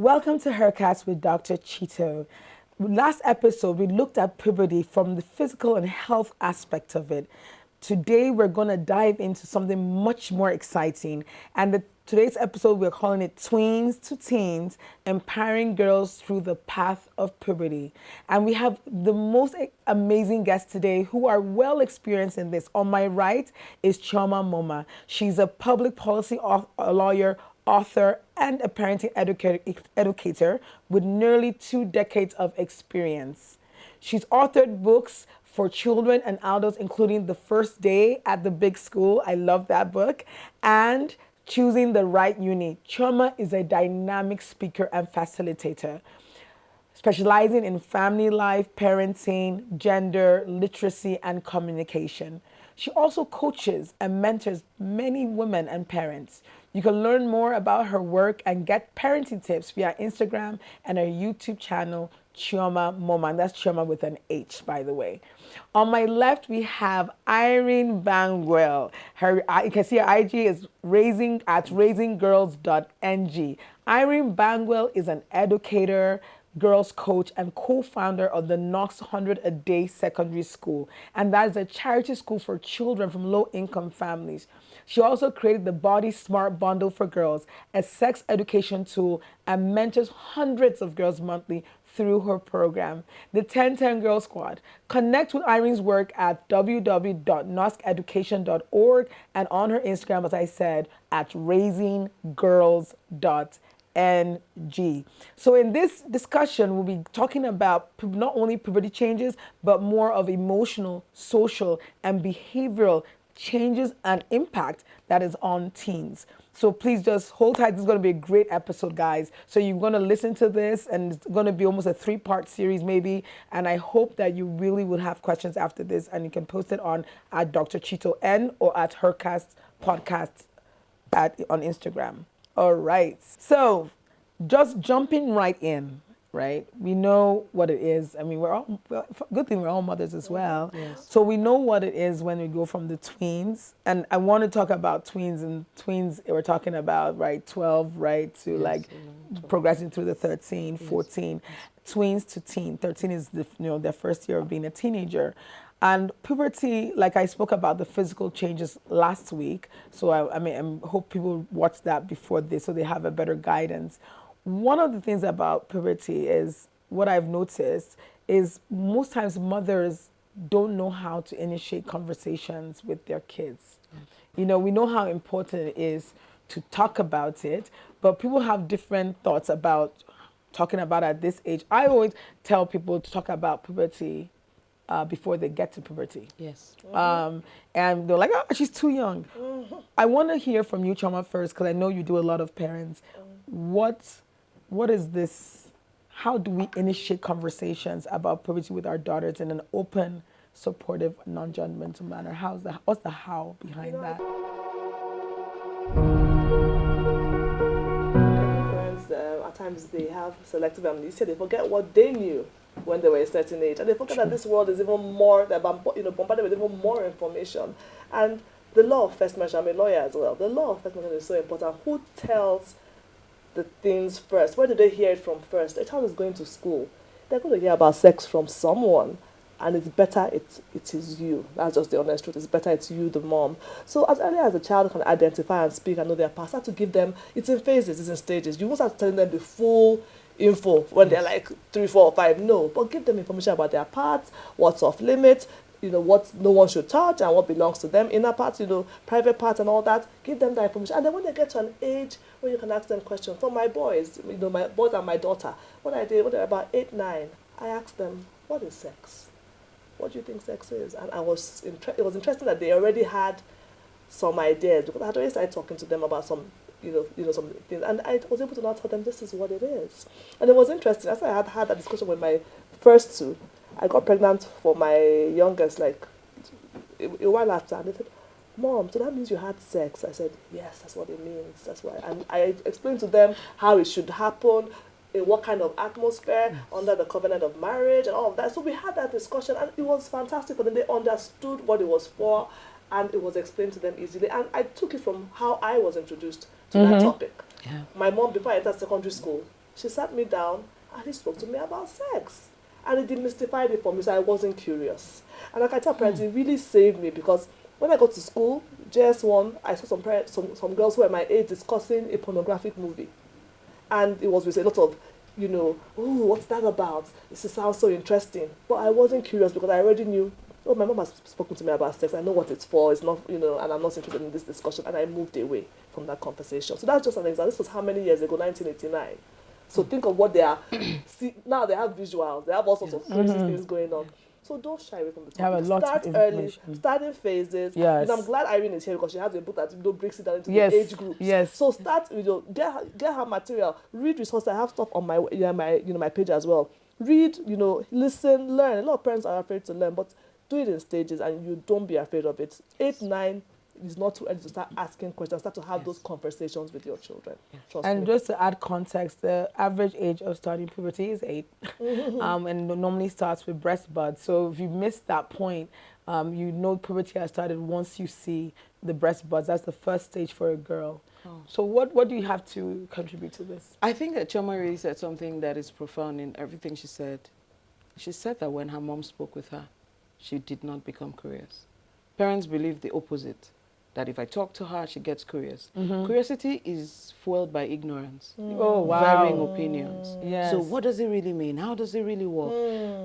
Welcome to HERcast with Dr. Chito. Last episode, we looked at puberty from the physical and health aspect of it. Today, we're going to dive into something much more exciting. And today's episode, we're calling it Tweens to Teens, Empowering Girls Through the Path of Puberty. And we have the most amazing guests today who are well experienced in this. On my right is Chioma Momah. She's a public policy lawyer, author, and a parenting educator with nearly 2 decades of experience. She's authored books for children and adults, including The First Day at the Big School. I love that book. And Choosing the Right Uni. Chioma is a dynamic speaker and facilitator, specializing in family life, parenting, gender, literacy, and communication. She also coaches and mentors many women and parents. You can learn more about her work and get parenting tips via Instagram and her YouTube channel, Chioma Momah. And that's Chioma with an H, by the way. On my left, we have Irene Bangwell. You can see her IG is raising@raisinggirls.ng. Irene Bangwell is an educator, girls coach, and co-founder of the KNOSK N100-a-day Secondary School. And that is a charity school for children from low-income families. She also created the Body Smart Bundle for Girls, a sex education tool, and mentors hundreds of girls monthly through her program, the 1010 Girl Squad. Connect with Irene's work at www.knoskeducation.org and on her Instagram, as I said, at raisinggirls.ng. So in this discussion, we'll be talking about not only puberty changes, but more of emotional, social, and behavioral changes and impact that is on teens. So please just hold tight. This is going to be a great episode, guys. So you're going to listen to this, and it's going to be almost a 3-part series maybe. And I hope that you really will have questions after this, and you can post it on at Dr. Chito N or at HERcast podcast on Instagram. All right. So just jumping right in. Right? We know what it is. I mean, good thing we're all mothers as well. Yes. So we know what it is when we go from the tweens. And I want to talk about tweens, and tweens we're talking about, right, 12, right, to yes, like progressing through the 13, 14. Yes. Tweens to teen. 13 is their first year of being a teenager. And puberty, like I spoke about the physical changes last week. So I hope people watch that before this so they have a better guidance. One of the things about puberty is what I've noticed is most times mothers don't know how to initiate conversations with their kids. We know how important it is to talk about it, but people have different thoughts about talking about it at this age. I always tell people to talk about puberty before they get to puberty. Yes. And they're like, oh, she's too young. I want to hear from you, Chioma, first, because I know you do a lot of parents. What is this? How do we initiate conversations about puberty with our daughters in an open, supportive, non-judgmental manner? What's the how behind that? Parents, at times they have selective amnesia. They forget what they knew when they were a certain age, and they forget that this world is even more. They're bombarded with even more information. And the law of first mention. I'm a lawyer as well. The law of first mention is so important. Who tells the things first? Where do they hear it from first? A child is going to school. They're going to hear about sex from someone, and it's better it is you. That's just the honest truth. It's better it's you, the mom. So as early as a child can identify and speak and know their past, start to give them, it's in phases, it's in stages. You won't start telling them the full info when they're like 3, 4, or 5. No, but give them information about their parts, what's off limits, what no one should touch and what belongs to them, inner parts, private parts and all that. Give them that information. And then when they get to an age where you can ask them questions. For my boys, my boys and my daughter, when they're about 8, 9, I asked them, what is sex? What do you think sex is? And it was interesting that they already had some ideas, because I had already started talking to them about some some things, and I was able to now tell them this is what it is. And it was interesting. As I had that discussion with my first 2, I got pregnant for my youngest like a while after, and they said, Mom, so that means you had sex? I said, yes, that's what it means. That's why. And I explained to them how it should happen, in what kind of atmosphere, under the covenant of marriage and all of that. So we had that discussion, and it was fantastic. But then they understood what it was for, and it was explained to them easily. And I took it from how I was introduced to that topic. Yeah. My mom, before I entered secondary school, She sat me down and he spoke to me about sex. And it demystified it for me, so I wasn't curious. And like I tell parents, it really saved me, because when I got to school, JS1, I saw some girls who were my age discussing a pornographic movie. And it was with a lot of, oh, what's that about? This sounds so interesting. But I wasn't curious because I already knew, oh, my mom has spoken to me about sex. I know what it's for. It's not, and I'm not interested in this discussion. And I moved away from that conversation. So that's just an example. This was how many years ago? 1989. So think of what they are. See, now they have visuals. They have all sorts of crazy things going on. So don't shy away from the topic. Have a lot Start of early, start in phases. Yes. I'm glad Irene is here because she has a book that breaks it down into Yes. the age groups. Yes. So start with get her material. Read resources. I have stuff on my page as well. Read, listen, learn. A lot of parents are afraid to learn, but do it in stages, and you don't be afraid of it. 8, 9. It's not too early to start asking questions, start to have those conversations with your children. Trust And me. just to add context, the average age of starting puberty is 8, and it normally starts with breast buds. So if you missed that point, puberty has started once you see the breast buds. That's the first stage for a girl. Oh. So what do you have to contribute to this? I think that Chioma really said something that is profound in everything she said. She said that when her mom spoke with her, she did not become curious. Parents believe the opposite, that if I talk to her, she gets curious. Curiosity is fueled by ignorance. Oh, wow. Varying opinions. Yes. So what does it really mean? How does it really work?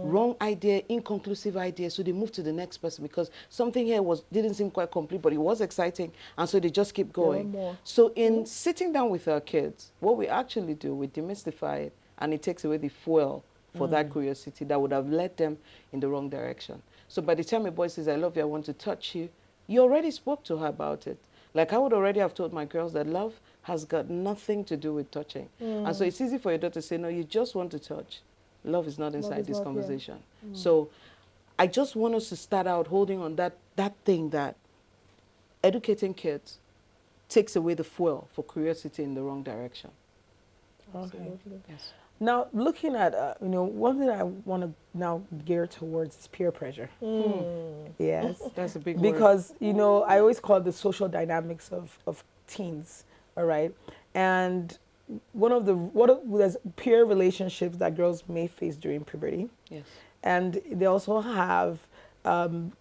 Wrong idea, inconclusive idea. So they move to the next person because something here didn't seem quite complete, but it was exciting. And so they just keep going. So in sitting down with our kids, what we actually do, we demystify it, and it takes away the fuel for that curiosity that would have led them in the wrong direction. So by the time a boy says, I love you, I want to touch you, you already spoke to her about it. Like I would already have told my girls that love has got nothing to do with touching. And so it's easy for your daughter to say, no, you just want to touch. Love is not inside this conversation. So I just want us to start out holding on that thing that educating kids takes away the fuel for curiosity in the wrong direction. Okay. Yes. Now, looking at, one thing I want to now gear towards is peer pressure. Yes. That's a big word. Because, I always call it the social dynamics of teens, all right? And there's peer relationships that girls may face during puberty. Yes. And they also have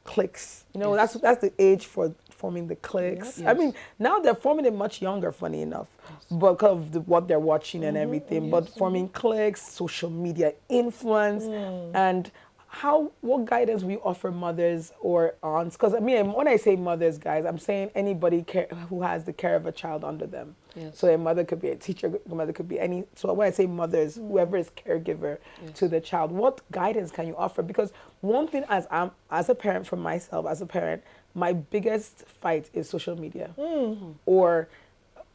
cliques. That's the age for forming the cliques. Yes. I mean, now they're forming it much younger, funny enough, because of what they're watching and everything. But forming cliques, social media influence, and what guidance we offer mothers or aunts? Because when I say mothers, guys, I'm saying anybody who has the care of a child under them. Yes. So a mother could be a teacher, a mother could be any. So when I say mothers, whoever is caregiver to the child, what guidance can you offer? Because one thing, as a parent, for myself as a parent, my biggest fight is social media or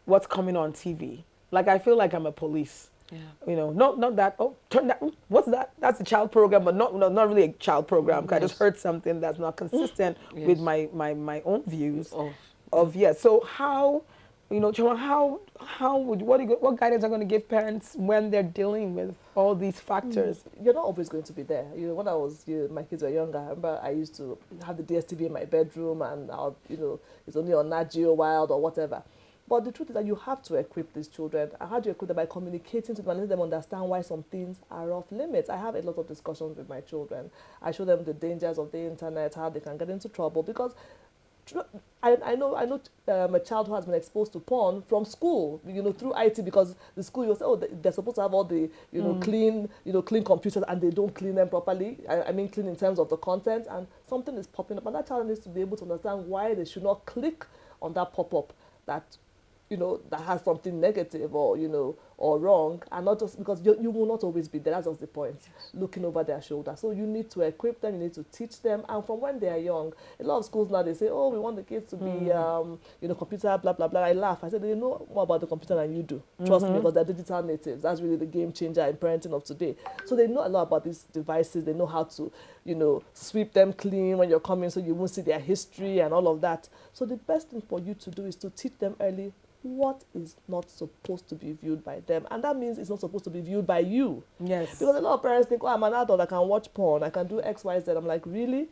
what's coming on TV. Like I feel like I'm a police. Yeah. Not that. Oh, turn that. What's that? That's a child program, but not really a child program. I just heard something that's not consistent with my own views. So how, Chioma, what guidance are going to give parents when they're dealing with all these factors? You're not always going to be there. When my kids were younger, I remember I used to have the DSTV in my bedroom, and it's only on Nat Geo Wild or whatever. But the truth is that you have to equip these children. And how do you equip them? By communicating to them and letting them understand why some things are off limits. I have a lot of discussions with my children. I show them the dangers of the internet, how they can get into trouble. Because I know a child who has been exposed to porn from school, through IT, because the school, you say, oh, they're supposed to have all the, clean computers, and they don't clean them properly. I mean, clean in terms of the content, and something is popping up. And that child needs to be able to understand why they should not click on that pop-up that that has something negative or wrong, and not just because you will not always be there. That's just the point. Looking over their shoulder. So you need to equip them, you need to teach them, and from when they are young, a lot of schools now, they say, oh, we want the kids to be, computer, blah, blah, blah. I laugh. I said, they know more about the computer than you do. Trust me, because they're digital natives. That's really the game changer in parenting of today. So they know a lot about these devices. They know how to, sweep them clean when you're coming so you won't see their history and all of that. So the best thing for you to do is to teach them early what is not supposed to be viewed by them. And that means it's not supposed to be viewed by you. Yes. Because a lot of parents think, oh, I'm an adult, I can watch porn, I can do X, Y, Z. I'm like, really?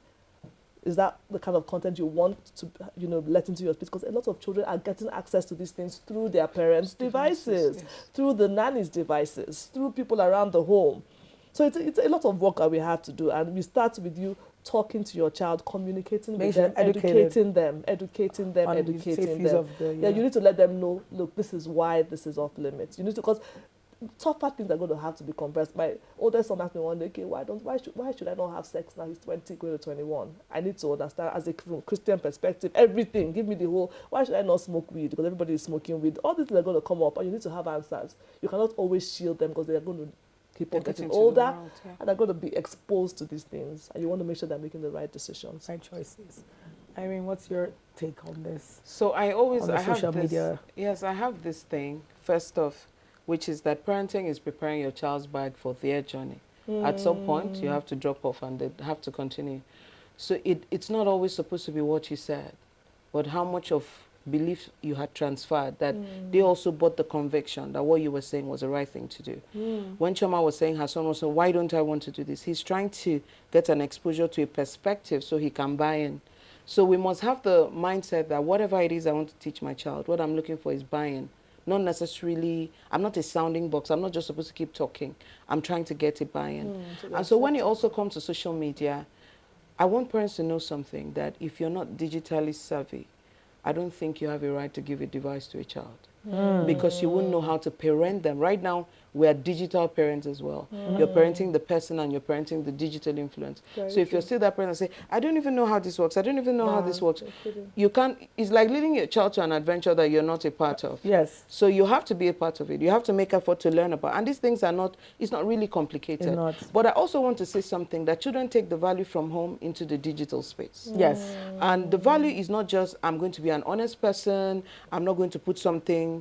Is that the kind of content you want to, let into your space? Because a lot of children are getting access to these things through their parents' devices, yes. through the nanny's devices, through people around the home. So it's a lot of work that we have to do, and we start with you talking to your child, communicating with them, educating them. Yeah, you need to let them know, look, this is why this is off limits. You need to, because tougher things are going to have to be compressed. My oldest son asked me one day, okay, why should I not have sex now? He's 20, going to 21. I need to understand, as a Christian perspective, everything. Give me the whole, why should I not smoke weed? Because everybody is smoking weed. All these things are going to come up, and you need to have answers. You cannot always shield them, because they are going to keep on getting older, and they're going to be exposed to these things. And you want to make sure they're making the right decisions. Right choices. Irene, what's your take on this? So I have social media. Yes, I have this thing, first off, which is that parenting is preparing your child's bag for their journey. At some point, you have to drop off and they have to continue. So it's not always supposed to be what you said, but how much of belief you had transferred, that they also bought the conviction that what you were saying was the right thing to do. When Chioma was saying, her son was saying, why don't I want to do this? He's trying to get an exposure to a perspective so he can buy in. So we must have the mindset that whatever it is I want to teach my child, what I'm looking for is buy-in. Not necessarily, I'm not a sounding box. I'm not just supposed to keep talking. I'm trying to get a buy-in. And so when it also comes to social media, I want parents to know something, that if you're not digitally savvy, I don't think you have a right to give a device to a child. Because you wouldn't know how to parent them. Right now, we are digital parents as well. You're parenting the person and you're parenting the digital influence. So if you're still that parent and say, I don't even know how this works, I don't even know how this works, you can't, it's like leading your child to an adventure that you're not a part of. Yes. So you have to be a part of it. You have to make effort to learn about. And these things are not, it's not really complicated. It's not. But I also want to say something, that children take the value from home into the digital space. Yes. And the value is not just, I'm going to be an honest person, I'm not going to put something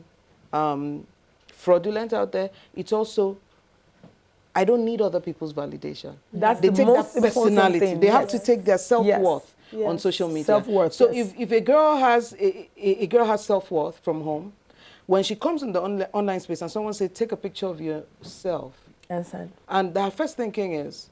fraudulent out there. It's also, I don't need other people's validation. That's they the take most that personality. important thing. They have to take their self-worth on social media. Self-worth. So if a girl has a girl has self-worth from home, when she comes in the online space and someone says, take a picture of yourself, and her first thinking is,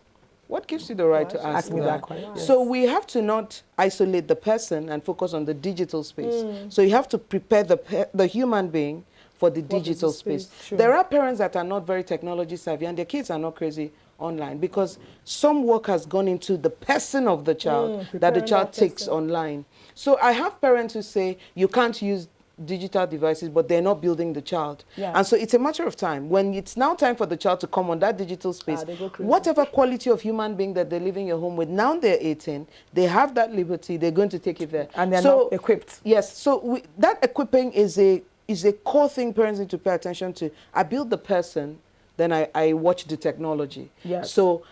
what gives you the right to ask me that? So we have to not isolate the person and focus on the digital space. So you have to prepare the human being for the digital space. There are parents that are not very technology savvy, and their kids are not crazy online, because some work has gone into the person of the child that the child takes online. So I have parents who say you can't use digital devices, but they're not building the child. And so it's a matter of time. When it's now time for the child to come on that digital space, whatever quality of human being that they live in your home with, now they're 18, they have that liberty, they're going to take it there. And they're not equipped. Yes, so that equipping is a core thing parents need to pay attention to. I build the person, then I watch the technology. So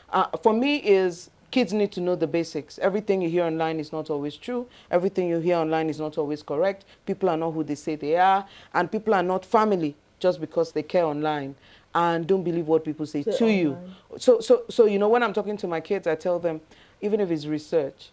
for me is, kids need to know the basics. Everything you hear online is not always true. Everything you hear online is not always correct. People are not who they say they are. And people are not family just because they care online. And don't believe what people say to you. So you know, when I'm talking to my kids, I tell them, even if it's research,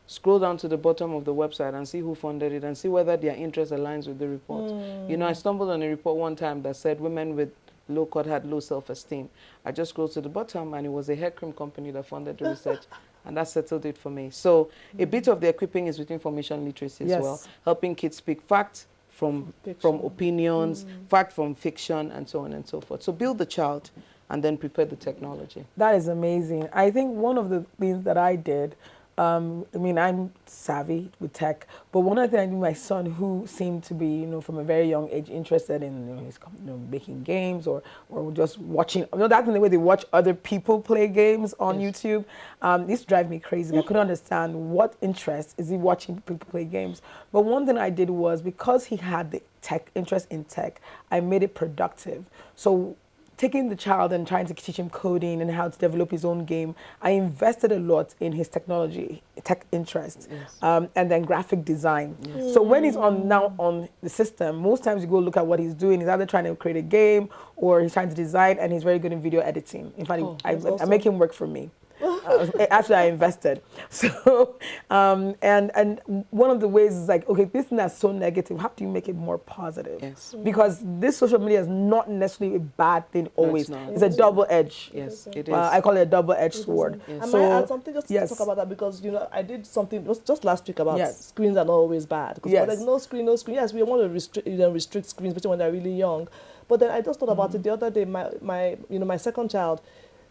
scroll down to the bottom of the website and see who funded it and see whether their interest aligns with the report. You know, I stumbled on a report one time that said women with low cut had low self-esteem. I just scrolled to the bottom and it was a hair cream company that funded the research, and that settled it for me. So a bit of the equipping is with information literacy as well, helping kids speak facts from opinions, fact from fiction, and so on and so forth. So build the child and then prepare the technology. That is amazing. I think one of the things that I did, I mean, I'm savvy with tech, but one of the things I did with my son, who seemed to be, you know, from a very young age interested in, making games or just watching, that's the way they watch other people play games on YouTube. This drives me crazy. I couldn't understand what interest is he watching people play games. But one thing I did was, because he had the interest in tech, I made it productive. So taking the child and trying to teach him coding and how to develop his own game, I invested a lot in his tech interest, and then graphic design. So when he's now on the system, most times you go look at what he's doing. He's either trying to create a game or he's trying to design, and he's very good in video editing. In fact, I make him work for me. Actually, I invested. So, and one of the ways is like, okay, this thing that's so negative, how do you make it more positive? Yes. Because this social media is not necessarily a bad thing always. No, it's a double edge. Yes, it is. I call it a double-edged sword. Yes. So, I might add something just to talk about that, because I did something just last week about screens are not always bad. Because like no screen. Yes, we want to restrict screens, especially when they're really young. But then I just thought about it the other day. My second child,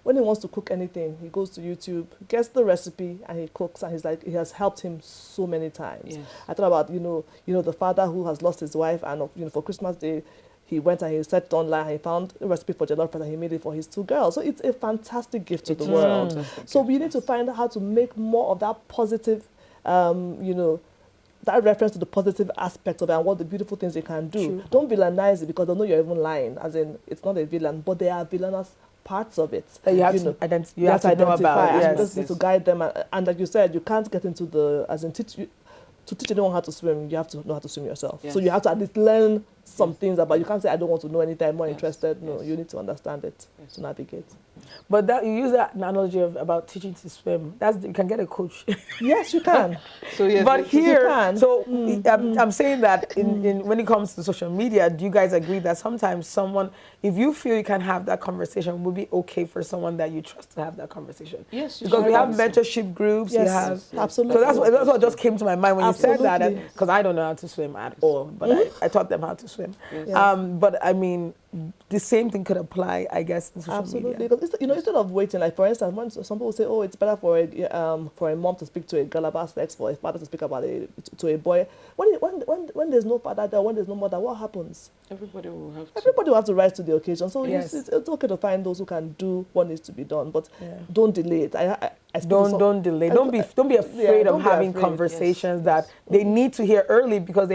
when he wants to cook anything, he goes to YouTube, gets the recipe, and he cooks, and he's like, it has helped him so many times. Yes. I thought about the father who has lost his wife, and for Christmas Day, he went and he searched online, and he found a recipe for jollof rice, and he made it for his 2 girls. So it's a fantastic gift to the world. So we need to find out how to make more of that positive, that reference to the positive aspect of it and what the beautiful things they can do. True. Don't villainize it, because they'll know you're even lying, as in it's not a villain, but there are villainous parts of it. That you have to identify. And yes. you just need to guide them. And like you said, you can't get into to teach anyone how to swim, you have to know how to swim yourself. Yes. So you have to at least learn some things about. You can't say I don't want to know anything, I'm more interested. No, you need to understand it to navigate. But that you use that analogy about teaching to swim. You can get a coach. Yes, you can. So yes, but here, you can. So I'm saying that in when it comes to social media, do you guys agree that sometimes someone, if you feel you can have that conversation, it would be okay for someone that you trust to have that conversation? Yes, because we have mentorship groups. Yes, you have absolutely. So that's what just came to my mind when you said that, because I don't know how to swim at all, but I taught them how to swim. Yes. But I mean, the same thing could apply, I guess, in social media. Absolutely, because instead of waiting, like for instance, when some people say, "Oh, it's better for a mom to speak to a girl about sex, for a father to speak about to a boy." When there's no father there, when there's no mother, what happens? Everybody will have to rise to the occasion. So it's okay to find those who can do what needs to be done, but don't delay it. Don't delay. Don't be afraid of having conversations that they need to hear early, because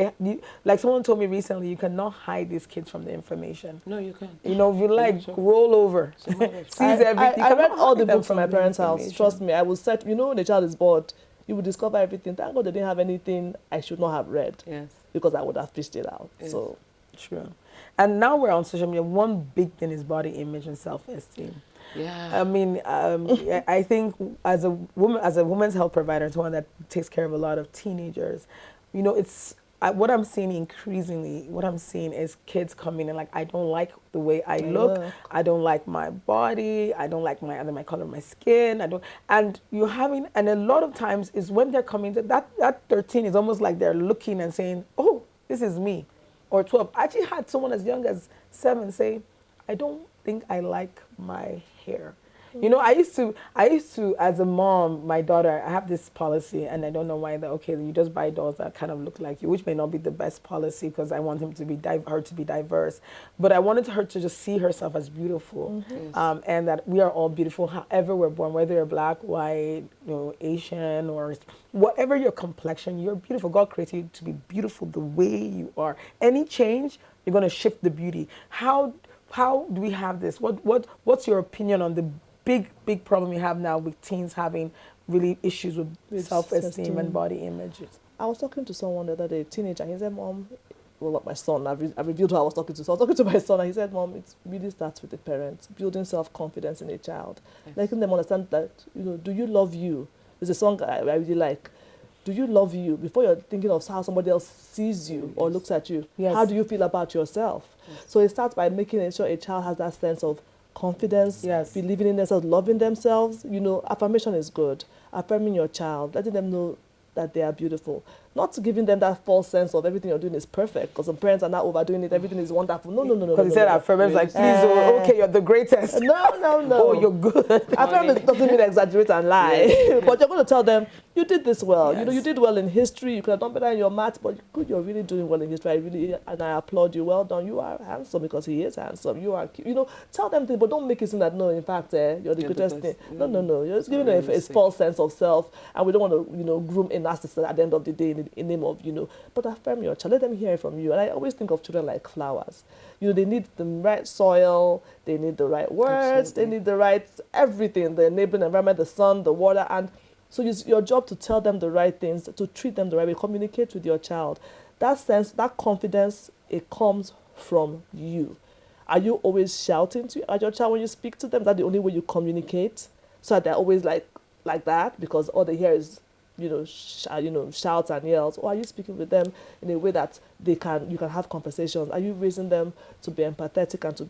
like someone told me recently, you cannot hide these kids from the information. No, you can't. If you like, roll over. Seize everything. I read all the books from my parents' house. Trust me, I will set. When the child is bored, you will discover everything. Thank God they didn't have anything I should not have read. Yes. Because I would have fished it out. Yes. So true. And now we're on social media. One big thing is body image and self-esteem. Yeah. I mean, I think as a women's health provider, someone that takes care of a lot of teenagers, it's what I'm seeing increasingly. What I'm seeing is kids coming in like, I don't like the way I look. I don't like my body. I don't like my color of my skin. And a lot of times is when they're coming to that 13 is almost like they're looking and saying, oh, this is me. Or 12. I actually had someone as young as 7 say, I don't think I like my hair. I used to, as a mom, my daughter, I have this policy, and I don't know why, you just buy dolls that kind of look like you, which may not be the best policy, because I want her to be diverse. But I wanted her to just see herself as beautiful, and that we are all beautiful, however we're born, whether you're black, white, Asian, or whatever your complexion, you're beautiful. God created you to be beautiful the way you are. Any change, you're going to shift the beauty. How do we have this? What's your opinion on the big problem we have now with teens having really issues with self-esteem and body images? I was talking to someone the other day, a teenager. He said, "Mom," well, not my son. I revealed who I was talking to. So I was talking to my son, and he said, "Mom, it really starts with the parents, building self-confidence in a child, making them understand that do you love you?" There's a song I really like. Do you love you? Before you're thinking of how somebody else sees you or looks at you, how do you feel about yourself? So it starts by making sure a child has that sense of confidence, believing in themselves, loving themselves. Affirmation is good. Affirming your child, letting them know that they are beautiful. Not giving them that false sense of everything you're doing is perfect, because some parents are not overdoing it, everything is wonderful. No. Because he said affirmation, like, please, okay, you're the greatest. No. Oh, you're good. Affirmation doesn't mean exaggerate and lie. But you're going to tell them, you did this well. Yes. You did well in history. You could have done better in your math, but good, you're really doing well in history. I applaud you. Well done. You are handsome, because he is handsome. You are cute. Tell them things, but don't make it seem that, no, in fact, you're the greatest thing. No. You're just giving them a false sense of self, and we don't want to, groom a narcissist at the end of the day in the name of, but affirm your child. Let them hear it from you. And I always think of children like flowers. They need the right soil, they need the right words, they need the right everything, the enabling environment, the sun, the water. And so it's your job to tell them the right things, to treat them the right way, communicate with your child. That sense, that confidence, it comes from you. Are you always shouting at your child when you speak to them? Is that the only way you communicate? So that they're always like like that because all they hear is, shouts and yells? Or are you speaking with them in a way that you can have conversations? Are you raising them to be empathetic and to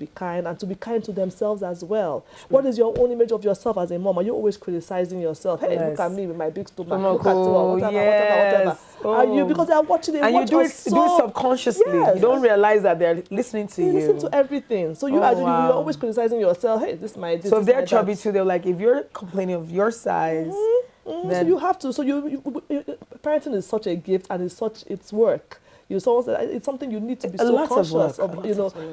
be kind to themselves as well? True. What is your own image of yourself as a mom? Are you always criticizing yourself? Hey, look at me with my big stomach. Look at whatever. Oh. Are you, because they are watching it, and you do it subconsciously. Yes. You don't realize that they're listening to you. They listen to everything. So you're always criticizing yourself. Hey, this is my this. So if they're chubby too, they're like, if you're complaining of your size. So you have to. So parenting is such a gift, and it's work. It's something you need to be so conscious of.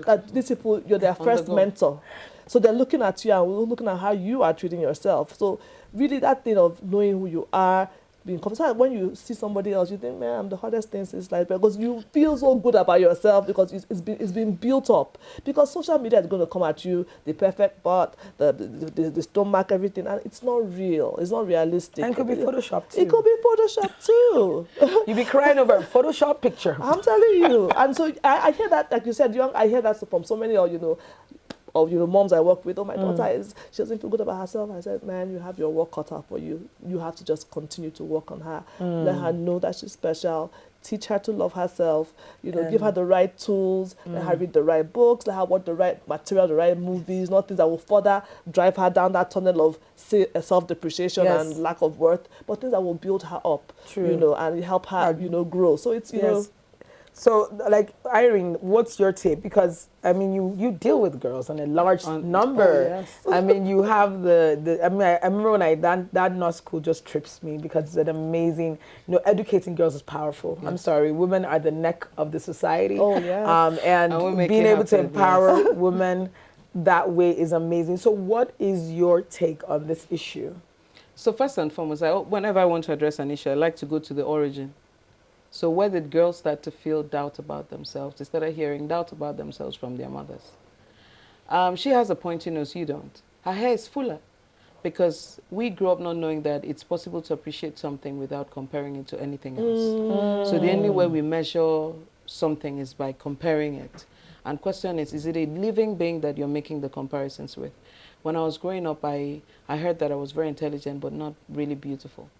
That these people, you're their first mentor. So they're looking at you and looking at how you are treating yourself. So really, that thing of knowing who you are, being confident. When you see somebody else, you think, man, I'm the hardest thing since life, because you feel so good about yourself because it's been built up. Because social media is going to come at you, the perfect butt, the stomach, everything, and it's not real. It's not realistic. And it could be Photoshopped too. It could be Photoshopped too. You'd be crying over a Photoshop picture. I'm telling you. And so I hear that, like you said, I hear that from so many moms I work with. Oh, my daughter she doesn't feel good about herself. I said, man, you have your work cut out for you. You have to just continue to work on her. Let her know that she's special. Teach her to love herself. Give her the right tools. Let her read the right books. Let her watch the right material, the right movies. Not things that will further drive her down that tunnel of self-depreciation and lack of worth, but things that will build her up. True. And help her, grow. So it's So, like, Irene, what's your tip? Because, I mean, you deal with girls on a large number. Oh, yes. I mean, you have I remember when that KNOSK school just trips me because it's an amazing, educating girls is powerful. Yes. I'm sorry, women are the neck of the society. Oh, yes. And being able to empower women that way is amazing. So what is your take on this issue? So first and foremost, whenever I want to address an issue, I like to go to the origin. So where did girls start to feel doubt about themselves? They started hearing doubt about themselves from their mothers. She has a pointy nose, you don't. Her hair is fuller because we grew up not knowing that it's possible to appreciate something without comparing it to anything else. So the only way we measure something is by comparing it. And question is it a living being that you're making the comparisons with? When I was growing up, I heard that I was very intelligent but not really beautiful.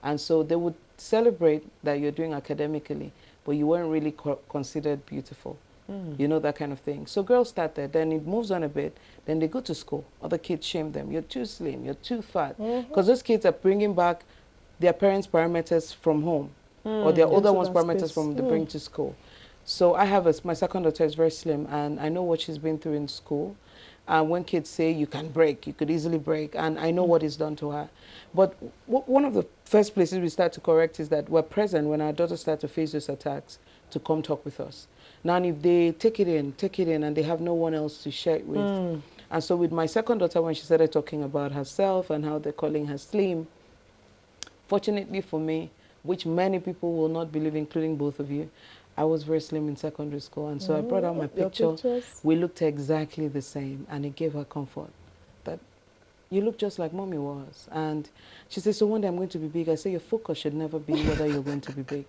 And so they would celebrate that you're doing academically, but you weren't really considered beautiful. That kind of thing. So girls start there, then it moves on a bit, then they go to school. Other kids shame them. You're too slim, you're too fat. Because those kids are bringing back their parents' parameters from home, or their older ones' parameters from the bring to school. So I have my second daughter is very slim, and I know what she's been through in school. And when kids say you can break, you could easily break, and I know what is done to her. But one of the first places we start to correct is that we're present when our daughters start to face those attacks to come talk with us. Now, if they take it in, and they have no one else to share it with. And so with my second daughter, when she started talking about herself and how they're calling her slim, fortunately for me, which many people will not believe, including both of you, I was very slim in secondary school, and so I brought out my picture. We looked exactly the same, and it gave her comfort that you look just like mommy was. And she said, so one day I'm going to be big. I say, your focus should never be whether you're going to be big.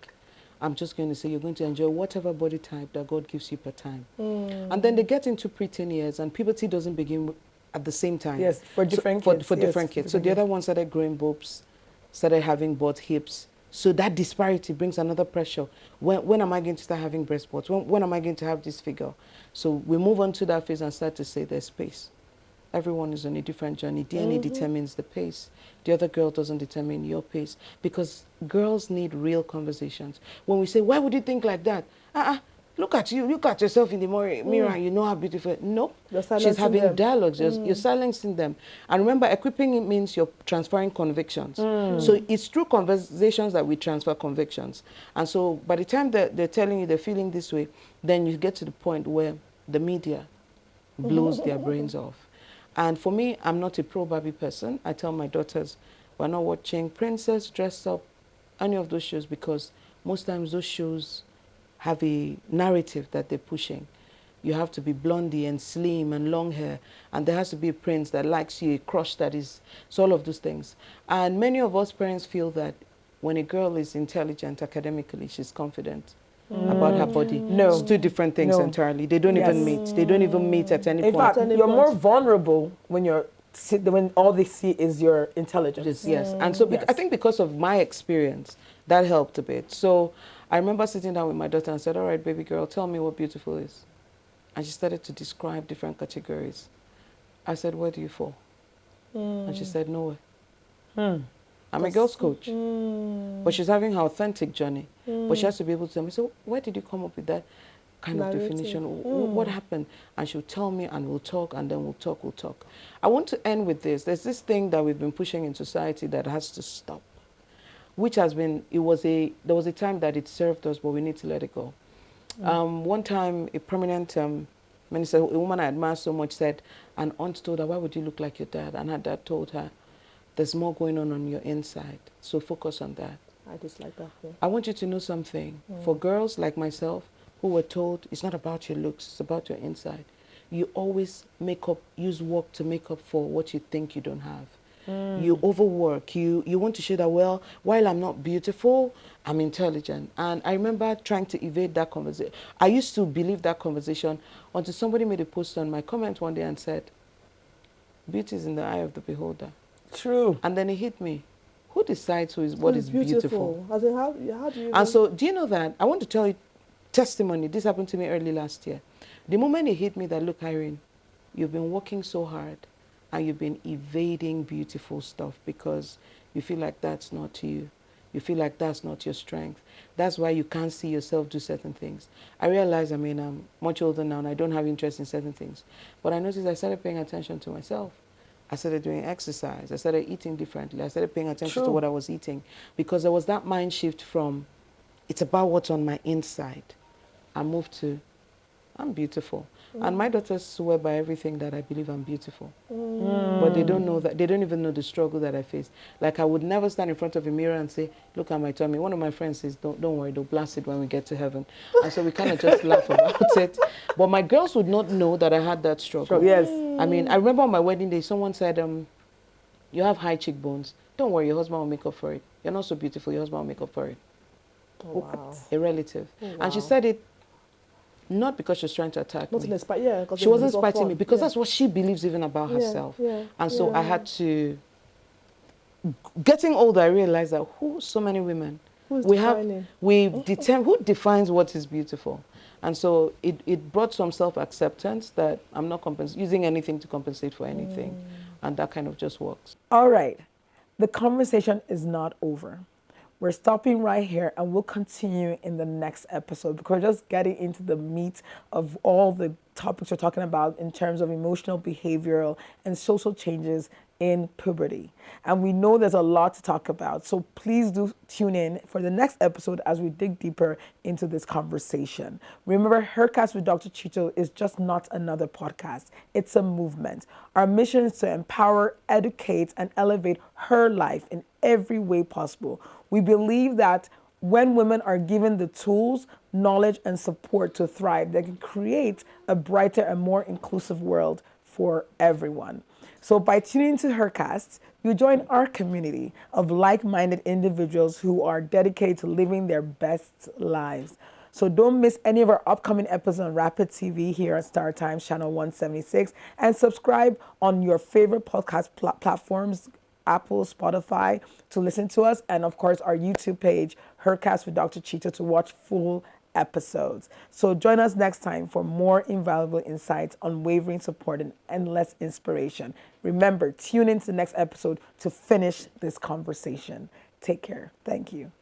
I'm just going to say you're going to enjoy whatever body type that God gives you per time. And then they get into preteen years, and puberty doesn't begin at the same time. Yes, for different kids. For different kids. So the other one started growing boobs, started having butt, hips. So that disparity brings another pressure. When am I going to start having breast spots? When am I going to have this figure? So we move on to that phase and start to say there's space. Everyone is on a different journey. DNA determines the pace. The other girl doesn't determine your pace, because girls need real conversations. When we say, why would you think like that? Look at you. Look at yourself in the mirror. You know how beautiful. Nope. She's having dialogues. You're silencing them. And remember, equipping it means you're transferring convictions. So it's through conversations that we transfer convictions. And so by the time they're telling you they're feeling this way, then you get to the point where the media blows their brains off. And for me, I'm not a pro-Barbie person. I tell my daughters, we're not watching Princess Dress Up, any of those shows, because most times those shows have a narrative that they're pushing. You have to be blondie and slim and long hair, and there has to be a prince that likes you, a crush that is, so all of those things. And many of us parents feel that when a girl is intelligent academically, she's confident about her body. No. It's two different things entirely. They don't even meet. They don't even meet at any point. In fact, you're more vulnerable when you're when all they see is your intelligence. Yes. And so I think because of my experience, that helped a bit. So I remember sitting down with my daughter and said, all right, baby girl, tell me what beautiful is. And she started to describe different categories. I said, where do you fall? And she said, nowhere. I'm a girls coach. But she's having her authentic journey. But she has to be able to tell me, so where did you come up with that kind of definition? What happened? And she'll tell me, and we'll talk, and then we'll talk. I want to end with this. There's this thing that we've been pushing in society that has to stop, which has been, there was a time that it served us, but we need to let it go. One time, a prominent minister, a woman I admire so much, said, an aunt told her, why would you look like your dad? And her dad told her, there's more going on your inside, so focus on that. I dislike that. Yeah. I want you to know something. For girls like myself, who were told it's not about your looks, it's about your inside, you always use work to make up for what you think you don't have. You overwork, you want to show that, well, while I'm not beautiful, I'm intelligent. And I remember trying to evade that conversation. I used to believe that conversation until somebody made a post on my comment one day and said, beauty is in the eye of the beholder. True. And then it hit me. Who decides what is beautiful? As in, how do you... And so, do you know that? I want to tell you testimony. This happened to me early last year. The moment it hit me that, look, Irene, you've been working so hard and you've been evading beautiful stuff because you feel like that's not you. You feel like that's not your strength. That's why you can't see yourself do certain things. I realize, I'm much older now and I don't have interest in certain things. But I noticed I started paying attention to myself. I started doing exercise. I started eating differently. I started paying attention to what I was eating because there was that mind shift from it's about what's on my inside. I moved to I'm beautiful. And my daughters swear by everything that I believe I'm beautiful. But they don't know that. They don't even know the struggle that I face. Like I would never stand in front of a mirror and say, look at my tummy. One of my friends says, don't worry, they'll blast it when we get to heaven. And so we kind of just laugh about it. But my girls would not know that I had that struggle. Yes. I mean, I remember on my wedding day, someone said, you have high cheekbones. Don't worry, your husband will make up for it. You're not so beautiful, your husband will make up for it. Oh, wow. A relative. Oh, wow. And she said it not because she was trying to attack me. She wasn't spiting me because that's what she believes even about herself. And so I had to, getting older, I realized that so many women, who defines what is beautiful. And so it brought some self-acceptance that I'm not using anything to compensate for anything. And that kind of just works. All right. The conversation is not over. We're stopping right here and we'll continue in the next episode because we're just getting into the meat of all the topics we're talking about in terms of emotional, behavioral, and social changes in puberty. And we know there's a lot to talk about. So please do tune in for the next episode as we dig deeper into this conversation. Remember, HERcast with Dr. Chito is just not another podcast. It's a movement. Our mission is to empower, educate, and elevate her life in every way possible. We believe that when women are given the tools, knowledge, and support to thrive, they can create a brighter and more inclusive world for everyone. So by tuning to HERcast, you join our community of like-minded individuals who are dedicated to living their best lives. So don't miss any of our upcoming episodes on Rapid TV here on Star Times Channel 176, and subscribe on your favorite podcast platforms, Apple, Spotify, to listen to us, and of course our YouTube page, HERcast with Dr. Chito, to watch full episodes. So join us next time for more invaluable insights, unwavering support, and endless inspiration. Remember, tune into the next episode to finish this conversation. Take care. Thank you.